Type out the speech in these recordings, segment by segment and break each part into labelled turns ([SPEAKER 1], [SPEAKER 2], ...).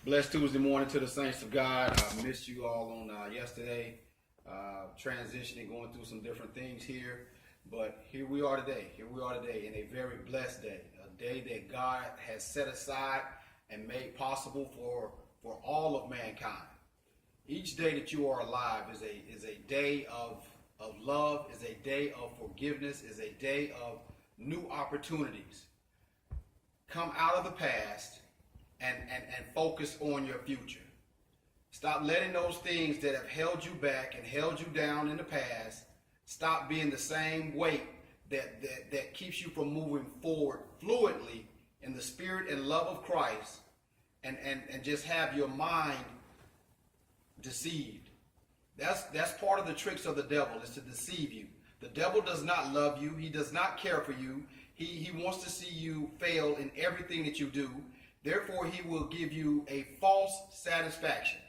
[SPEAKER 1] Blessed Tuesday morning to the saints of God. I missed you all on yesterday, transitioning, going through some different things here. But here we are today. Here we are today in a very blessed day, a day that God has set aside and made possible for all of mankind. Each day that you are alive is a day of love, is a day of forgiveness, is a day of new opportunities. Come out of the past and focus on your future. Stop letting those things that have held you back and held you down in the past stop being the same weight that keeps you from moving forward fluidly in the spirit and love of Christ and just have your mind deceived. That's part of the tricks of the devil, is to deceive you. The devil does not love you. He does not care for you. He wants to see you fail in everything that you do. Therefore, he will give you a false satisfaction.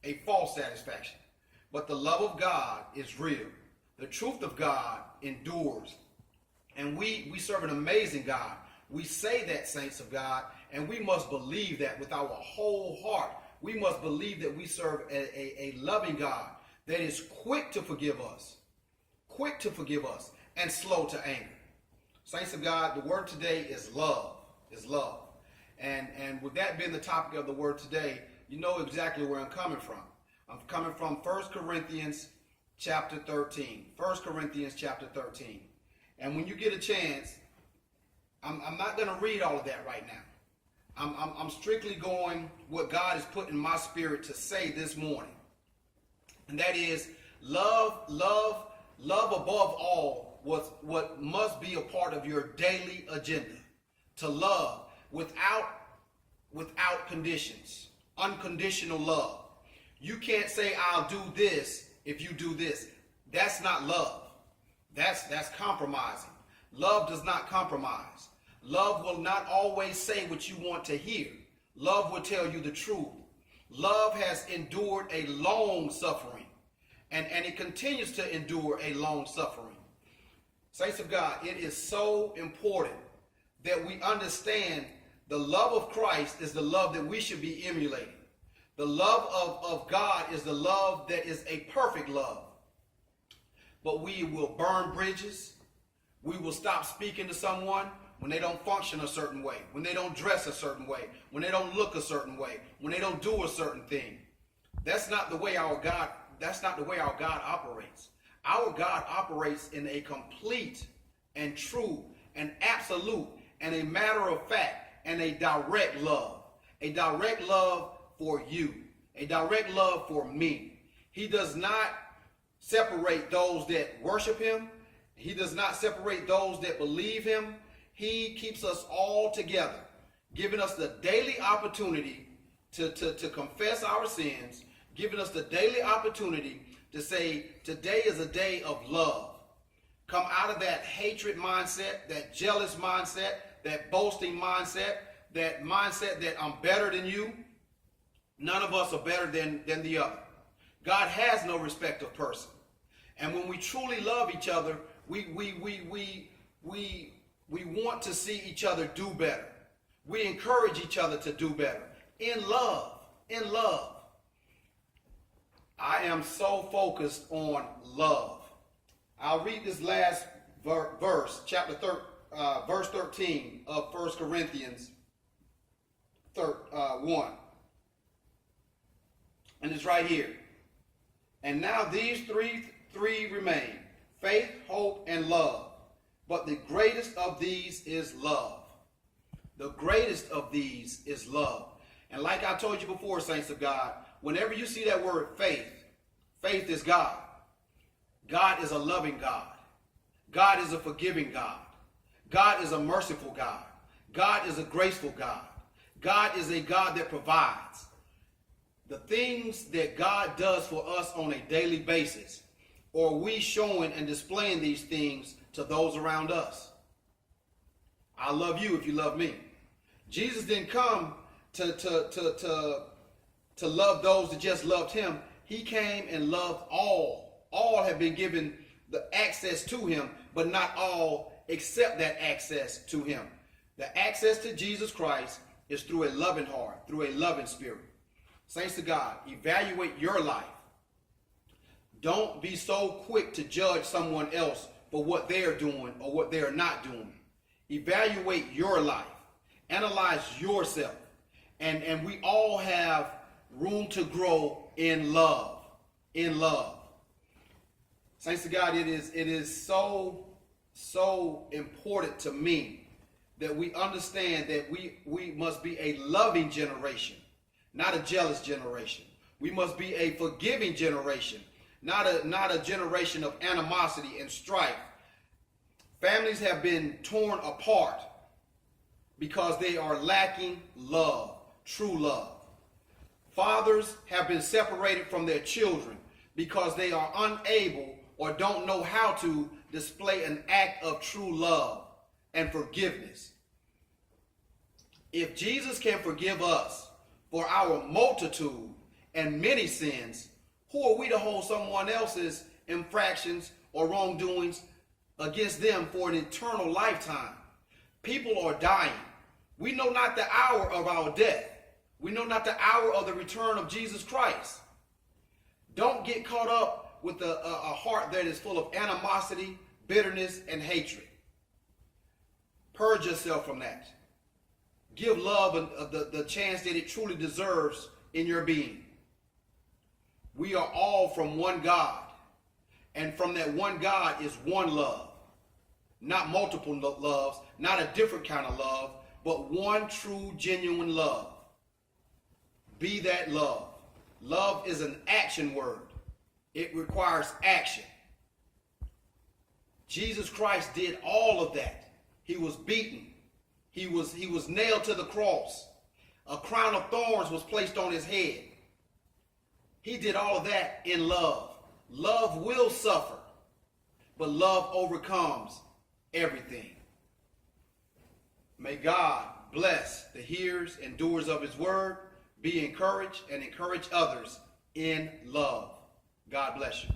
[SPEAKER 1] A false satisfaction. But the love of God is real. The truth of God endures. And we serve an amazing God. We say that, saints of God, and we must believe that with our whole heart. We must believe that we serve a loving God that is quick to forgive us. Quick to forgive us and slow to anger. Saints of God, the word today is love. Is love. And with that being the topic of the word today, you know exactly where I'm coming from. I'm coming from 1 Corinthians chapter 13. 1 Corinthians chapter 13. And when you get a chance, I'm not going to read all of that right now. I'm strictly going what God has put in my spirit to say this morning. And that is love above all what must be a part of your daily agenda. To love without conditions. Unconditional love. You can't say I'll do this if you do this. That's not love. That's compromising. Love does not compromise. Love will not always say what you want to hear. Love will tell you the truth. Love has endured a long suffering. And it continues to endure a long suffering. Saints of God, it is so important that we understand the love of Christ is the love that we should be emulating. The love of God is the love that is a perfect love. But we will burn bridges. We will stop speaking to someone when they don't function a certain way, when they don't dress a certain way, when they don't look a certain way, when they don't do a certain thing. That's not the way our God operates. Our God operates in a complete and true and absolute and a matter of fact and a direct love. A direct love for you. A direct love for me. He does not separate those that worship him. He does not separate those that believe him. He keeps us all together, giving us the daily opportunity to confess our sins, giving us the daily opportunity to say, today is a day of love. Come out of that hatred mindset, that jealous mindset, that boasting mindset, that mindset that I'm better than you. None of us are better than the other. God has no respect of person. And when we truly love each other, we want to see each other do better. We encourage each other to do better. In love. In love. I am so focused on love. I'll read this last verse, verse 13 of 1 Corinthians 1. And it's right here. And now these three remain: faith, hope, and love. But the greatest of these is love. The greatest of these is love. And like I told you before, saints of God, whenever you see that word faith, faith is God. God is a loving God. God is a forgiving God. God is a merciful God. God is a graceful God. God is a God that provides. The things that God does for us on a daily basis, or are we showing and displaying these things to those around us? I love you if you love me. Jesus didn't come to love those that just loved him. He came and loved all. All have been given the access to him, but not all accept that access to him. The access to Jesus Christ is through a loving heart, through a loving spirit. Saints of God, evaluate your life. Don't be so quick to judge someone else for what they're doing or what they're not doing. Evaluate your life. Analyze yourself. And we all have room to grow in love. In love. Saints of God, it is so important to me that we understand that we must be a loving generation, not a jealous generation. We must be a forgiving generation, not a generation of animosity and strife. Families have been torn apart because they are lacking love, true love. Fathers have been separated from their children because they are unable or don't know how to display an act of true love and forgiveness. If Jesus can forgive us for our multitude and many sins, who are we to hold someone else's infractions or wrongdoings against them for an eternal lifetime? People are dying. We know not the hour of our death. We know not the hour of the return of Jesus Christ. Don't get caught up with a heart that is full of animosity, bitterness, and hatred. Purge yourself from that. Give love the chance that it truly deserves in your being. We are all from one God. And from that one God is one love. Not multiple loves, not a different kind of love, but one true, genuine love. Be that love. Love is an action word. It requires action. Jesus Christ did all of that. He was beaten. He was nailed to the cross. A crown of thorns was placed on his head. He did all of that in love. Love will suffer, but love overcomes everything. May God bless the hearers and doers of his word. Be encouraged and encourage others in love. God bless you.